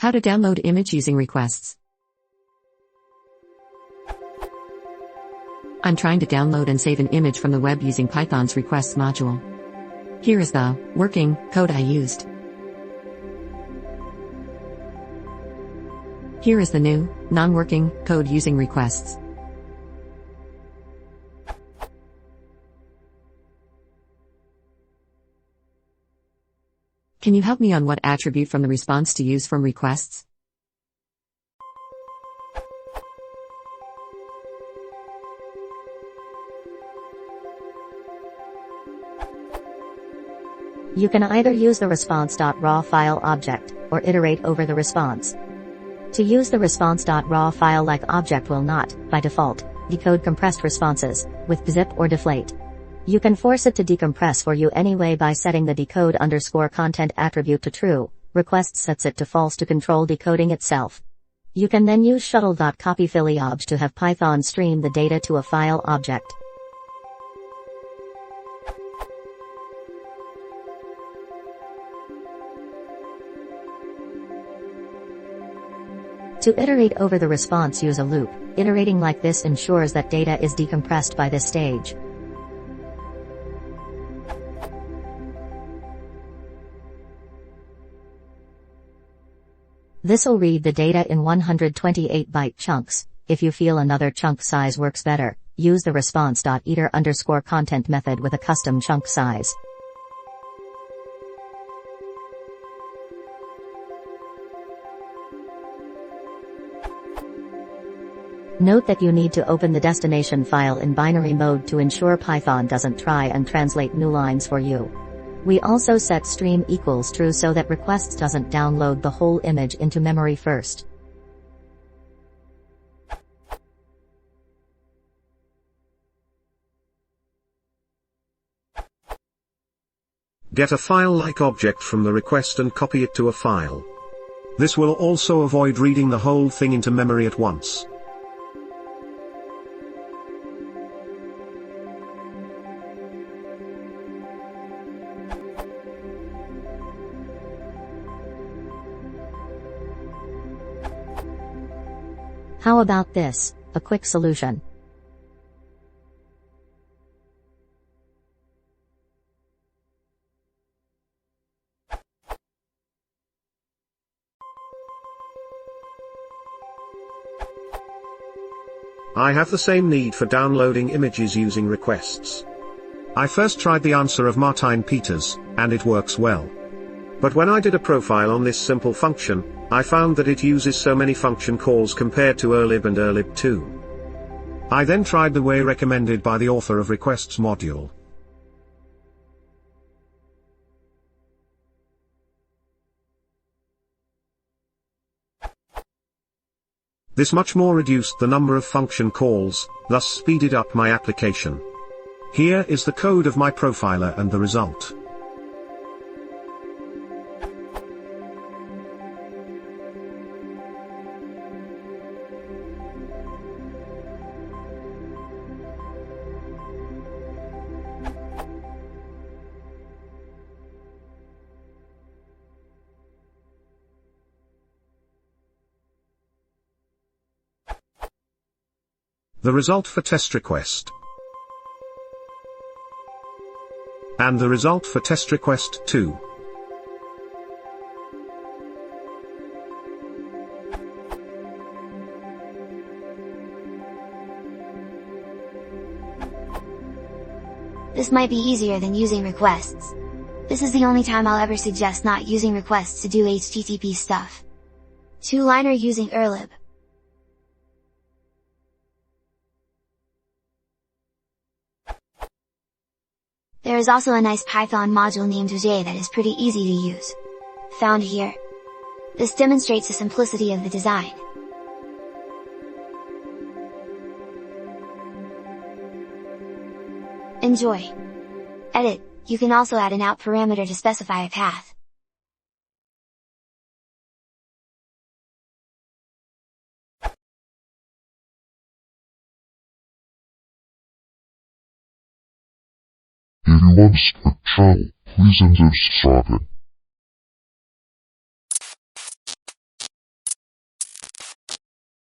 How to download image using requests. I'm trying to download and save an image from the web using Python's requests module. Here is the working code I used. Here is the new non-working code using requests. Can you help me on what attribute from the response to use from requests? You can either use the response.raw file object, or iterate over the response. To use the response.raw file-like object will not, by default, decode compressed responses, with zip or deflate. You can force it to decompress for you anyway by setting the decode_content attribute to true. Request sets it to false to control decoding itself. You can then use shuttle.copyFiliObj to have Python stream the data to a file object. To iterate over the response, use a loop. Iterating like this ensures that data is decompressed by this stage. This'll read the data in 128-byte chunks. If you feel another chunk size works better, use the response.iter_content method with a custom chunk size. Note that you need to open the destination file in binary mode to ensure Python doesn't try and translate new lines for you. We also set stream equals true so that requests doesn't download the whole image into memory first. Get a file-like object from the request and copy it to a file. This will also avoid reading the whole thing into memory at once. How about this, a quick solution? I have the same need for downloading images using requests. I first tried the answer of Martijn Peters, and it works well. But when I did a profile on this simple function, I found that it uses so many function calls compared to erlib and erlib2. I then tried the way recommended by the author of requests module. This much more reduced the number of function calls, thus speeded up my application. Here is the code of my profiler and the result. The result for test request. And the result for test request 2. This might be easier than using requests. This is the only time I'll ever suggest not using requests to do HTTP stuff. Two-liner using erlib. There is also a nice Python module named J that is pretty easy to use. Found here. This demonstrates the simplicity of the design. Enjoy! Edit, you can also add an out parameter to specify a path. If you want to support the channel, please enter subscribe.